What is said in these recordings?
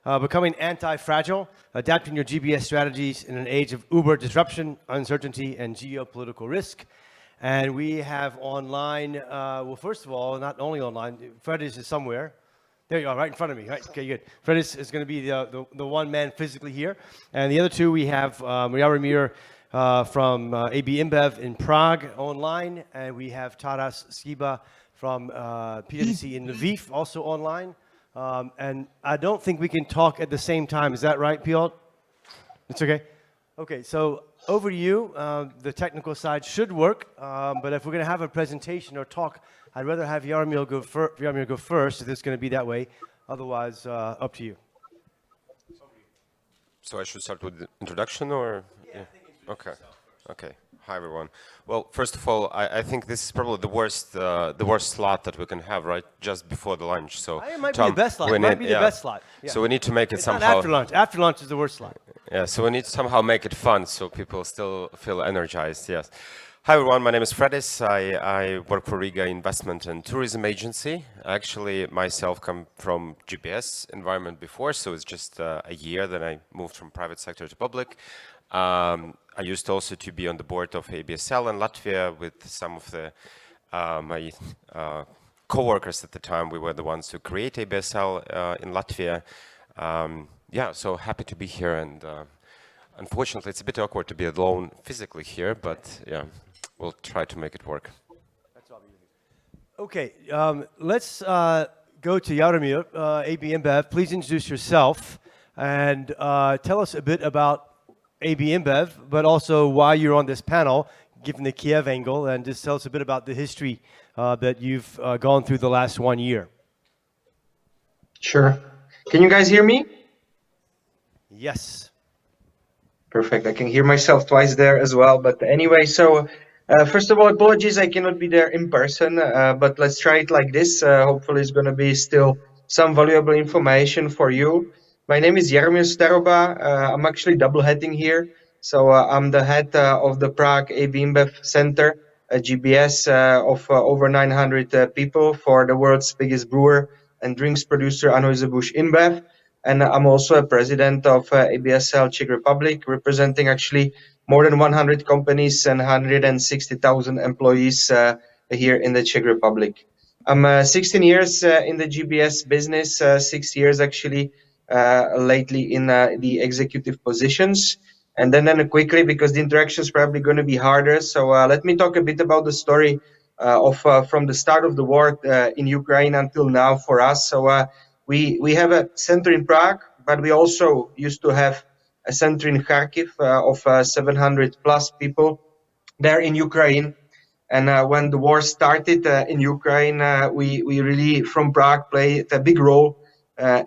Becoming Anti-Fragile, Adapting Your GBS Strategies in an Age of Uber Disruption, Uncertainty, and Geopolitical Risk. And we have online, well, first of all, not only online, Fredis is somewhere. There you are, right in front of me. Right, okay, good. Fredis is going to be the one man physically here. And the other two, we have Jaromir from AB InBev in Prague online, and we have Taras Skyba from PwC in Lviv, also online. And I don't think we can talk at the same time. Is that right, Piotr? It's okay? Okay, so over to you. The technical side should work, but if we're going to have a presentation or talk, I'd rather have Jaromir go first, if it's going to be that way. Otherwise, up to you. So I should start with the introduction, or? Yeah. Okay. Okay. Hi everyone. Well, first of all, I think this is probably the worst slot that we can have, right? Just before the lunch. So it might be the best slot. It might be the best slot. Yeah. So we need to make it it's somehow. Not after lunch. After lunch is the worst slot. Yeah. So we need to somehow make it fun, so people still feel energized. Yes. Hi everyone. My name is Fredis. I work for Riga Investment and Tourism Agency. Actually, myself come from GBS environment before, so it's just a year that I moved from private sector to public. I used also to be on the board of ABSL in Latvia with some of the my co-workers at the time. We were the ones who create ABSL in Latvia. Yeah, so happy to be here, and unfortunately it's a bit awkward to be alone physically here, but yeah, we'll try to make it work. That's all. Okay, let's go to Jaromir, AB InBev. Please introduce yourself and tell us a bit about AB InBev, but also why you're on this panel, given the Kiev angle, and just tell us a bit about the history that you've gone through the last 1 year. Sure. Can you guys hear me? Yes. Perfect. I can hear myself twice there as well. But anyway, so first of all, apologies, I cannot be there in person, but let's try it like this. Hopefully it's going to be still some valuable information for you. My name is Jaromir Staroba. I'm actually double-heading here. So I'm the head of the Prague AB InBev Center, a GBS of over 900 people for the world's biggest brewer and drinks producer, Anheuser-Busch InBev. And I'm also a president of ABSL Czech Republic, representing actually more than 100 companies and 160,000 employees here in the Czech Republic. I'm 16 years in the GBS business, 6 years actually lately in the executive positions. And then quickly, because the interaction is probably going to be harder, so let me talk a bit about the story of from the start of the war in Ukraine until now for us. So we have a center in Prague, but we also used to have a center in Kharkiv of 700 plus people there in Ukraine. And when the war started in Ukraine, we really from Prague played a big role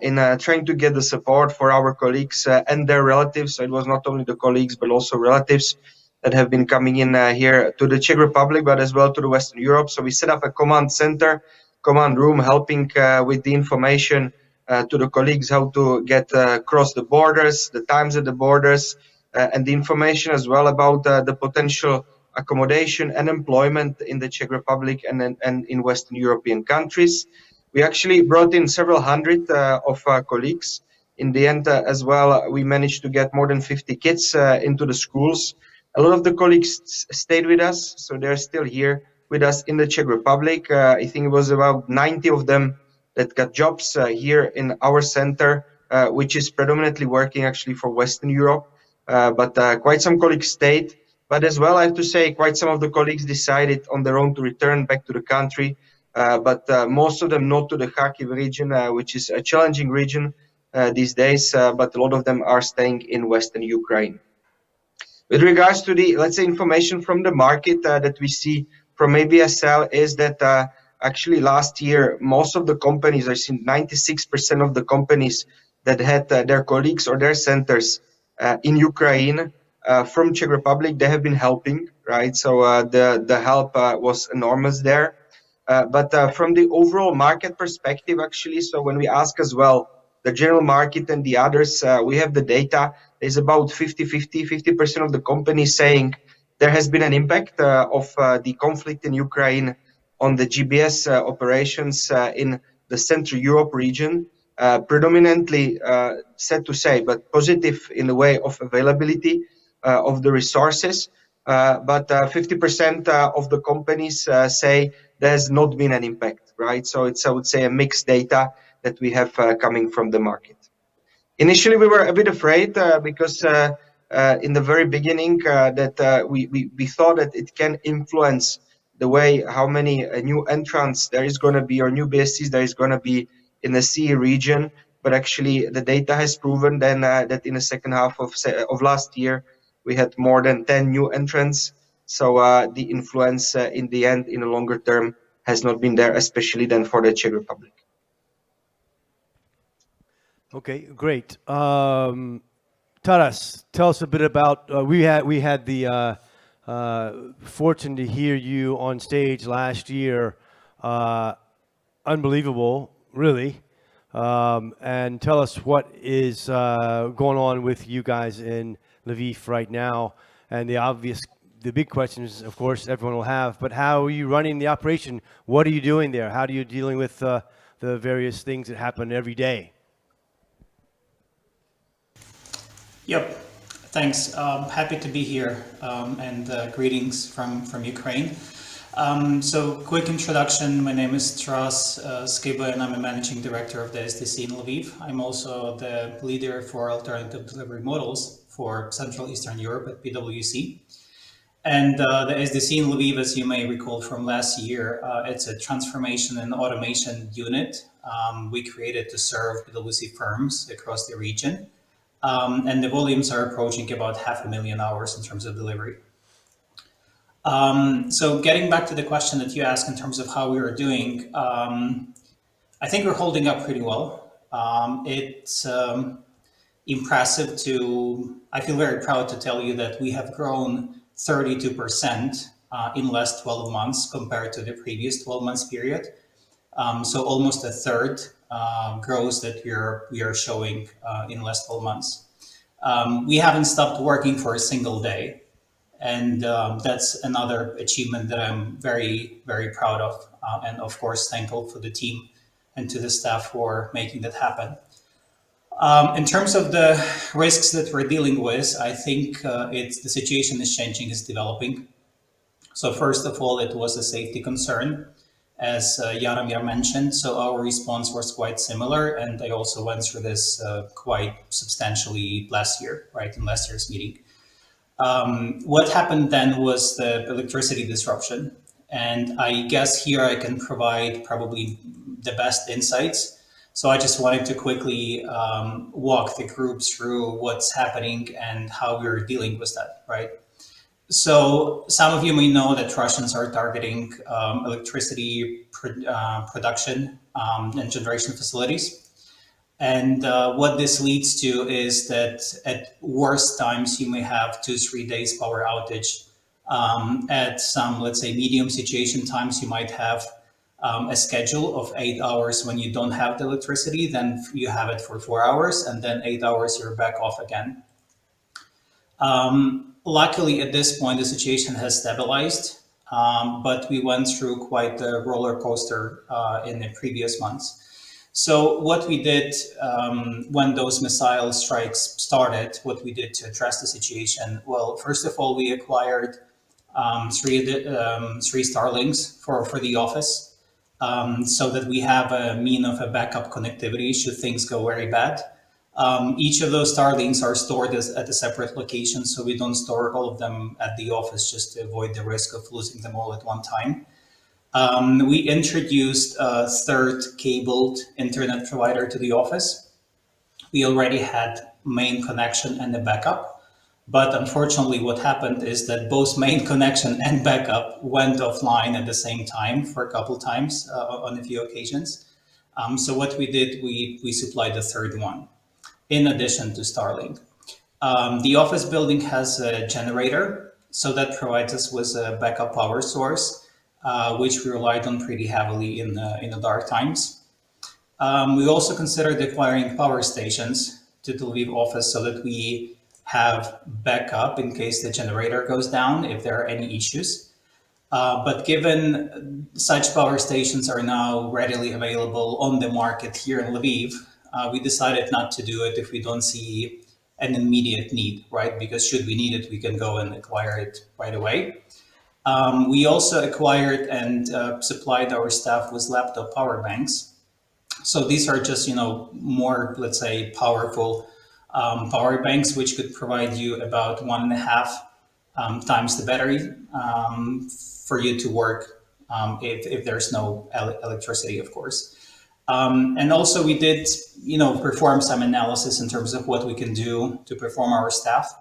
in trying to get the support for our colleagues and their relatives. So it was not only the colleagues, but also relatives that have been coming in here to the Czech Republic, but as well to the Western Europe. So we set up a command center, command room, helping with the information to the colleagues, how to get across the borders, the times at the borders, and the information as well about the potential accommodation and employment in the Czech Republic and in Western European countries. We actually brought in several hundred of colleagues. In the end, as well, we managed to get more than 50 kids into the schools. A lot of the colleagues stayed with us, so they're still here with us in the Czech Republic. I think it was about 90 of them that got jobs here in our center, which is predominantly working actually for Western Europe. But quite some colleagues stayed. But as well, I have to say, quite some of the colleagues decided on their own to return back to the country. But most of them not to the Kharkiv region, which is a challenging region these days, but a lot of them are staying in Western Ukraine. With regards to the, let's say, information from the market that we see from ABSL is that actually last year, most of the companies, I think 96% of the companies that had their colleagues or their centers in Ukraine from Czech Republic, they have been helping, right? So the help was enormous there. But from the overall market perspective, actually, so when we ask as well, the general market and the others, we have the data. There's about 50% of the companies saying there has been an impact of the conflict in Ukraine on the GBS operations in the Central Europe region. predominantly, sad to say, but positive in the way of availability of the resources. But 50% of the companies say there has not been an impact, right? So it's, I would say, a mixed data that we have coming from the market. Initially, we were a bit afraid because in the very beginning that we thought that it can influence the way how many new entrants there is going to be or new BSCs there is going to be in the CE region. But actually, the data has proven then that in the second half of last year, we had more than 10 new entrants. So the influence in the end, in the longer term, has not been there, especially then for the Czech Republic. Okay, great. Taras, tell us a bit about. We had the fortune to hear you on stage last year. Unbelievable, really. And tell us what is going on with you guys in Lviv right now. And the big questions, of course, everyone will have. But how are you running the operation? What are you doing there? How are you dealing with the various things that happen every day? Yep, thanks. Happy to be here, and greetings from Ukraine. So quick introduction, my name is Taras Skyba and I'm a managing director of the SDC in Lviv. I'm also the leader for alternative delivery models for Central Eastern Europe at PwC. And the SDC in Lviv, as you may recall from last year, it's a transformation and automation unit we created to serve PwC firms across the region. And the volumes are approaching about 500,000 hours in terms of delivery. So getting back to the question that you asked in terms of how we are doing, I think we're holding up pretty well. It's impressive I feel very proud to tell you that we have grown 32% in last 12 months compared to the previous 12 months period. So almost a third growth that we are showing in last 12 months. We haven't stopped working for a single day. And that's another achievement that I'm very, very proud of. And of course, thankful for the team and to the staff for making that happen. In terms of the risks that we're dealing with, I think the situation is changing, is developing. So first of all, it was a safety concern, as Jaromir mentioned. So our response was quite similar. And I also went through this quite substantially last year, right, in last year's meeting. What happened then was the electricity disruption. And I guess here I can provide probably the best insights. So I just wanted to quickly walk the group through what's happening and how we're dealing with that, right? So some of you may know that Russians are targeting electricity production and generation facilities. And what this leads to is that at worst times, you may have 2-3 days power outage. At some, let's say, medium situation times, you might have a schedule of 8 hours when you don't have the electricity, then you have it for 4 hours, and then 8 hours, you're back off again. Luckily, at this point, the situation has stabilized, but we went through quite a roller coaster in the previous months. So what we did when those missile strikes started, what we did to address the situation, well, first of all, we acquired three Starlinks for the office so that we have a mean of a backup connectivity should things go very bad. Each of those Starlinks are stored at a separate location, so we don't store all of them at the office just to avoid the risk of losing them all at one time. We introduced a third cabled internet provider to the office. We already had main connection and a backup, but unfortunately what happened is that both main connection and backup went offline at the same time for a couple times on a few occasions. So what we did, we supplied the third one in addition to Starlink. The office building has a generator, so that provides us with a backup power source, which we relied on pretty heavily in the dark times. We also considered acquiring power stations to the Lviv office so that we have backup in case the generator goes down, if there are any issues. But given such power stations are now readily available on the market here in Lviv, We decided not to do it if we don't see an immediate need, right? Because should we need it, we can go and acquire it right away. We also acquired and supplied our staff with laptop power banks. So these are just, more, let's say, powerful power banks, which could provide you about 1.5 times the battery for you to work if there's no electricity, of course. And also we did, perform some analysis in terms of what we can do to perform our staff,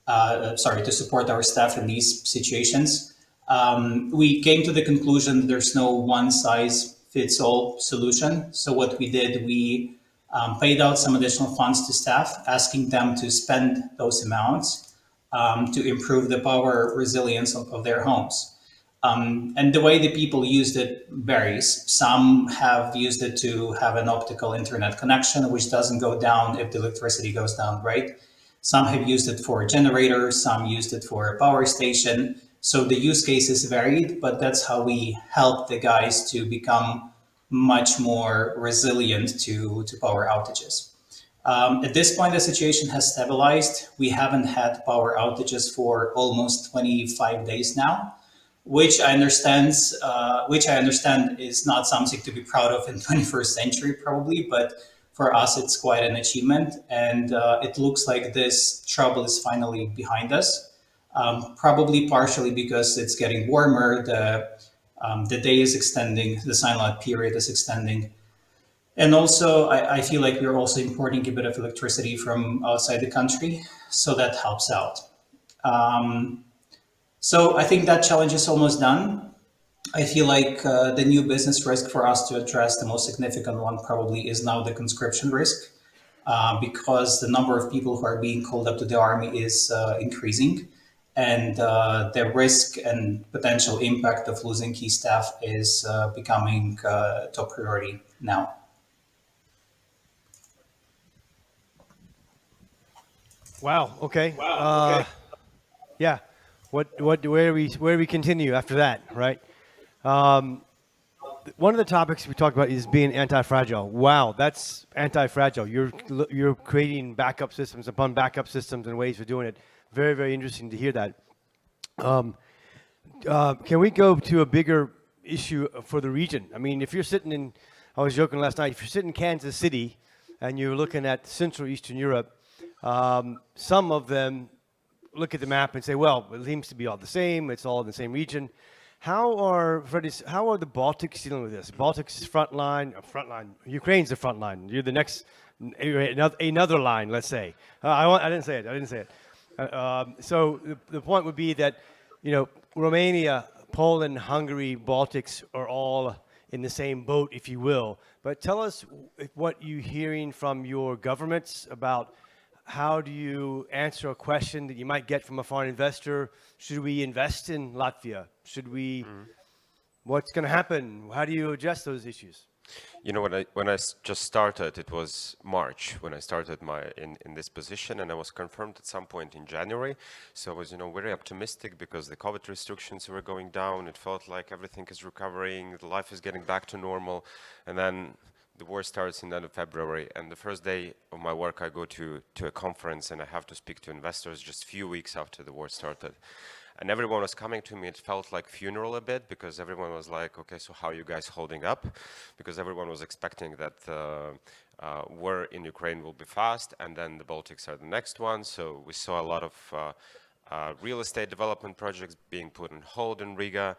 to support our staff in these situations. We came to the conclusion that there's no one size fits all solution. So what we did, we paid out some additional funds to staff, asking them to spend those amounts to improve the power resilience of their homes. And the way the people used it varies. Some have used it to have an optical internet connection, which doesn't go down if the electricity goes down, right? Some have used it for a generator, some used it for a power station. So the use cases varied, but that's how we help the guys to become much more resilient to power outages. At this point, the situation has stabilized. We haven't had power outages for almost 25 days now, which I understand is not something to be proud of in 21st century, probably, but for us, it's quite an achievement. And it looks like this trouble is finally behind us. Probably partially because it's getting warmer, the day is extending, the sunlight period is extending. And also, I feel like we're also importing a bit of electricity from outside the country, so that helps out. So I think that challenge is almost done. I feel like the new business risk for us to address, the most significant one probably is now the conscription risk, because the number of people who are being called up to the army is increasing. And the risk and potential impact of losing key staff is becoming top priority now. Wow. Okay. Yeah. Where do we continue after that, right? One of the topics we talked about is being anti-fragile. Wow, that's anti-fragile. You're creating backup systems upon backup systems and ways of doing it. Very, very interesting to hear that. Can we go to a bigger issue for the region? I mean, if you're sitting in, I was joking last night, if you're sitting in Kansas City and you're looking at Central Eastern Europe, some of them look at the map and say, well, it seems to be all the same. It's all in the same region. How are the Baltics dealing with this? Baltics is frontline. Ukraine's the front line. You're the next, another line, let's say. I didn't say it. So the point would be that, Romania, Poland, Hungary, Baltics are all in the same boat, if you will. But tell us what you're hearing from your governments about how do you answer a question that you might get from a foreign investor? Should we invest in Latvia? Should we? What's going to happen? How do you address those issues? When I just started, it was March when I started in this position, and I was confirmed at some point in January. So I was very optimistic because the COVID restrictions were going down. It felt like everything is recovering, life is getting back to normal, and then the war starts in the end of February, and the first day of my work I go to a conference and I have to speak to investors just a few weeks after the war started. And everyone was coming to me. It felt like funeral a bit because everyone was like, okay, so how are you guys holding up? Because everyone was expecting that war in Ukraine will be fast, and then the Baltics are the next one. So we saw a lot of real estate development projects being put on hold in Riga.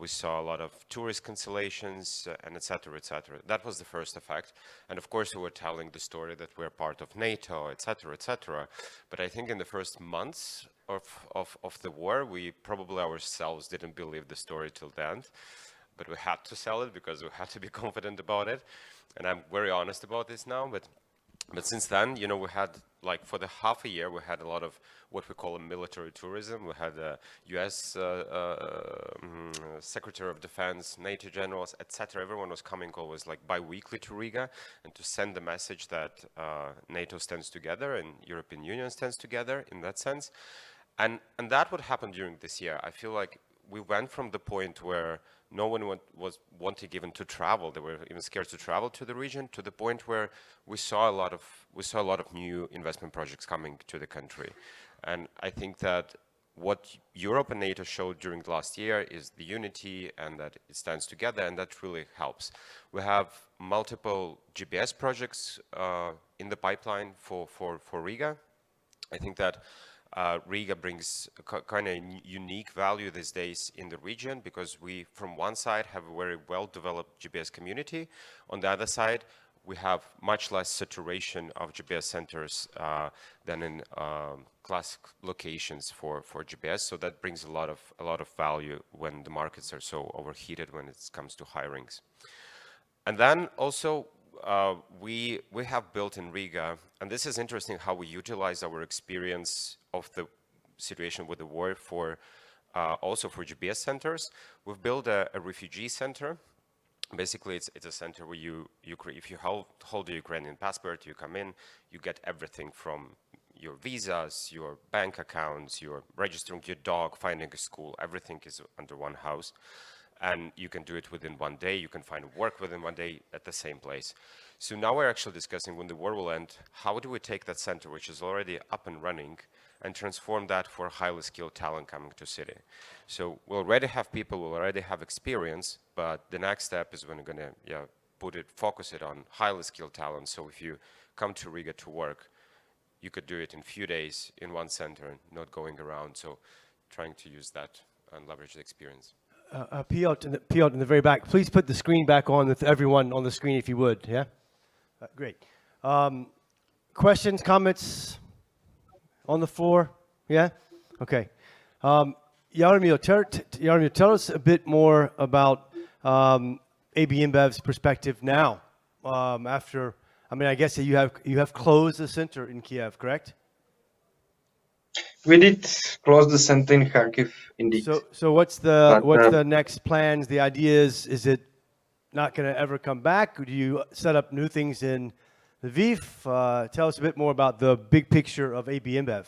We saw a lot of tourist cancellations and et cetera, et cetera. That was the first effect. And of course, we were telling the story that we're part of NATO, et cetera, et cetera. But I think in the first months of the war, we probably ourselves didn't believe the story till the end. But we had to sell it because we had to be confident about it. And I'm very honest about this now. But since then, we had, like, for the half a year, we had a lot of what we call a military tourism. We had a U.S. Secretary of Defense, NATO generals, etc. Everyone was coming always like bi-weekly to Riga and to send the message that NATO stands together and European Union stands together in that sense. And that would happen during this year. I feel like we went from the point where no one was wanting even to travel. They were even scared to travel to the region, to the point where we saw a lot of new investment projects coming to the country. And I think that what Europe and NATO showed during the last year is the unity and that it stands together, and that really helps. We have multiple GBS projects in the pipeline for Riga. I think that Riga brings a kind of unique value these days in the region, because we, from one side, have a very well-developed GBS community. On the other side, we have much less saturation of GBS centers than in classic locations for GBS. So that brings a lot of value when the markets are so overheated when it comes to hirings. And then also we have built in Riga, and this is interesting how we utilize our experience of the situation with the war for also for GBS centers. We've built a refugee center. Basically, it's a center where if you hold a Ukrainian passport, you come in, you get everything from your visas, your bank accounts, your registering your dog, finding a school, everything is under one house. And you can do it within one day. You can find work within one day at the same place. So now we're actually discussing, when the war will end, how do we take that center, which is already up and running, and transform that for highly skilled talent coming to city. So we already have people, we already have experience, but the next step is when we're going to focus it on highly skilled talent. So if you come to Riga to work, you could do it in a few days in one center and not going around. So trying to use that and leverage the experience. Piotr in the very back, please put the screen back on with everyone on the screen if you would, yeah? Great. Questions, comments on the floor? Yeah? Okay. Jaromir, tell us a bit more about AB InBev's perspective now. After, I mean, I guess that you have closed the center in Kiev, correct? We did close the center in Kharkiv, indeed. So what's the next plans, the ideas? Is it not going to ever come back? Do you set up new things in Lviv? Tell us a bit more about the big picture of AB InBev.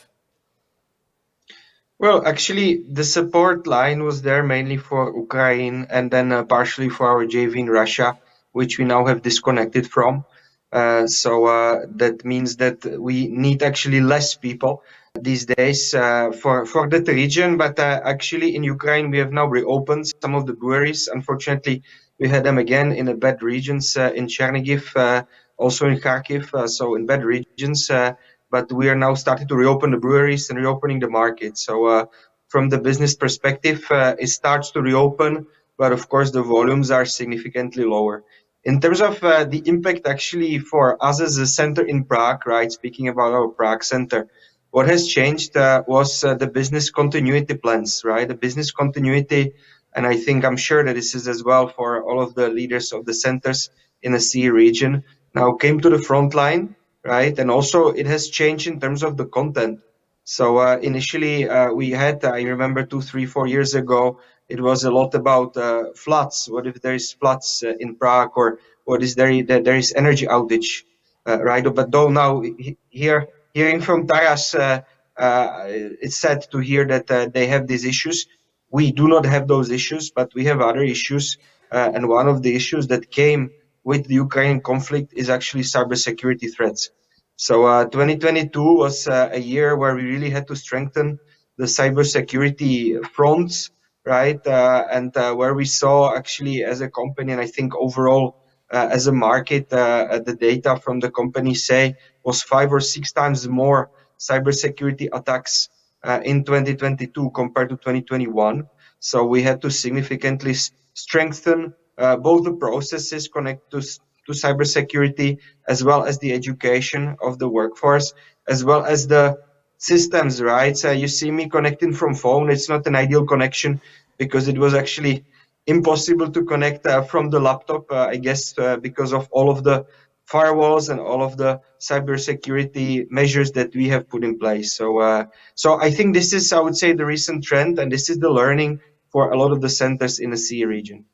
Well, actually, the support line was there mainly for Ukraine and then partially for our JV in Russia, which we now have disconnected from. So that means that we need actually less people these days for that region. But actually, in Ukraine, we have now reopened some of the breweries. Unfortunately, we had them again in the bad regions in Chernihiv, also in Kharkiv, so in bad regions. But we are now starting to reopen the breweries and reopening the market. So from the business perspective, it starts to reopen, but of course the volumes are significantly lower. In terms of the impact actually for us as a center in Prague, right, speaking about our Prague center, what has changed was the business continuity plans, right? The business continuity, and I think I'm sure that this is as well for all of the leaders of the centers in the CEE region, now came to the front line. Right, and also it has changed in terms of the content. So initially we had, I remember 2, 3, 4 years ago, it was a lot about floods. What if there is floods in Prague, or what is there is energy outage, right? But though now hearing from Taras, it's sad to hear that they have these issues. We do not have those issues, but we have other issues, and one of the issues that came with the Ukraine conflict is actually cybersecurity threats. So 2022 was a year where we really had to strengthen the cybersecurity fronts, right? And where we saw actually as a company, and I think overall as a market, the data from the company say was 5 or 6 times more cybersecurity attacks in 2022 compared to 2021. So we had to significantly strengthen both the processes connected to cybersecurity, as well as the education of the workforce, as well as the systems, right? So you see me connecting from phone. It's not an ideal connection because it was actually impossible to connect from the laptop, I guess, because of all of the firewalls and all of the cybersecurity measures that we have put in place. So, so I think this is, I would say, the recent trend, and this is the learning for a lot of the centers in the CEE region.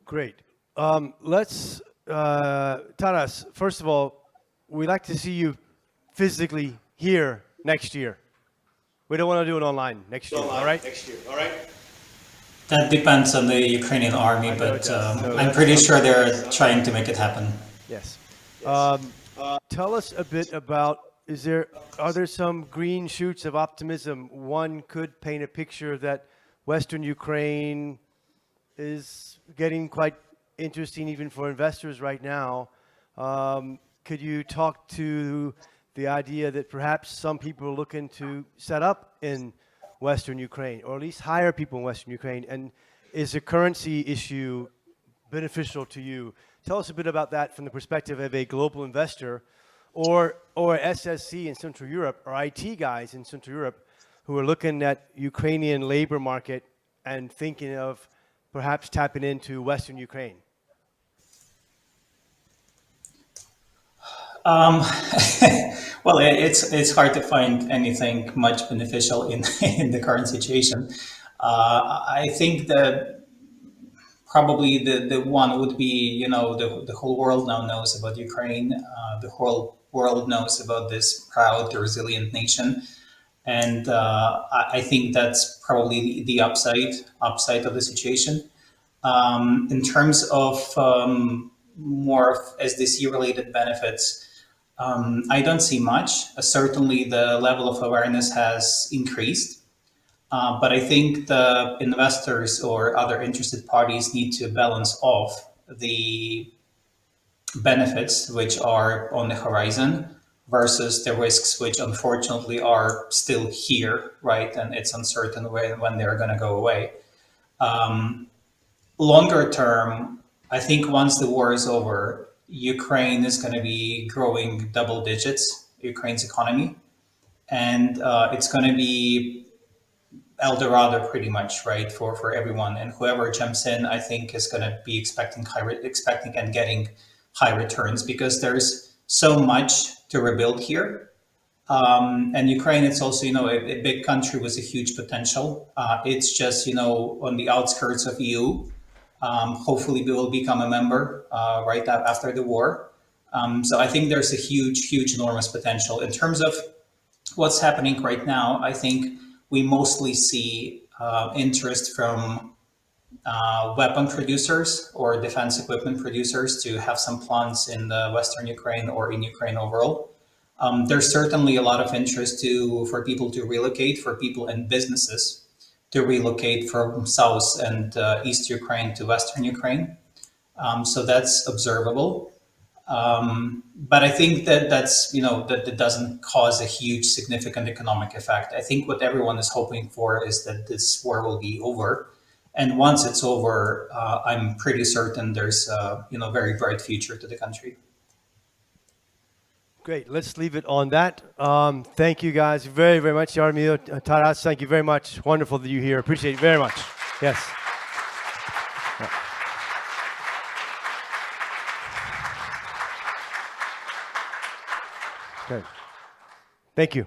Great. Let's, Taras, first of all, we'd like to see you physically here next year. We don't want to do it online next year, all right? Next year, all right? That depends on the Ukrainian army, but I'm pretty sure they're trying to make it happen. Yes. Tell us a bit about, are there some green shoots of optimism? One could paint a picture that Western Ukraine is getting quite interesting even for investors right now. Could you talk to the idea that perhaps some people are looking to set up in Western Ukraine, or at least hire people in Western Ukraine? And is the currency issue beneficial to you? Tell us a bit about that from the perspective of a global investor, or SSC in Central Europe, or IT guys in Central Europe who are looking at Ukrainian labor market and thinking of perhaps tapping into Western Ukraine. Well, it's hard to find anything much beneficial in the current situation. I think that probably the one would be, the whole world now knows about Ukraine. The whole world knows about this proud, resilient nation. And I think that's probably the upside of the situation. In terms of more SDC-related benefits, I don't see much. Certainly, the level of awareness has increased. But I think the investors or other interested parties need to balance off the benefits which are on the horizon versus the risks which unfortunately are still here, right? And it's uncertain when they're going to go away. Longer term, I think once the war is over, Ukraine is going to be growing double digits, Ukraine's economy. And it's going to be El Dorado pretty much, right, for everyone. And whoever jumps in, I think, is going to be expecting and getting high returns because there's so much to rebuild here. And Ukraine, it's also, a big country with a huge potential. It's just, on the outskirts of EU. Hopefully we will become a member right after the war. So I think there's a huge, enormous potential. In terms of what's happening right now, I think we mostly see interest from weapon producers or defense equipment producers to have some plants in the Western Ukraine or in Ukraine overall. There's certainly a lot of interest for people to relocate, for people and businesses to relocate from South and East Ukraine to Western Ukraine. So that's observable. But I think that's, that doesn't cause a huge significant economic effect. I think what everyone is hoping for is that this war will be over. And once it's over, I'm pretty certain there's a very bright future to the country. Great. Let's leave it on that. Thank you guys very, very much. Jaromir, Taras, thank you very much. Wonderful that you're here. Appreciate it very much. Yes. Okay. Thank you.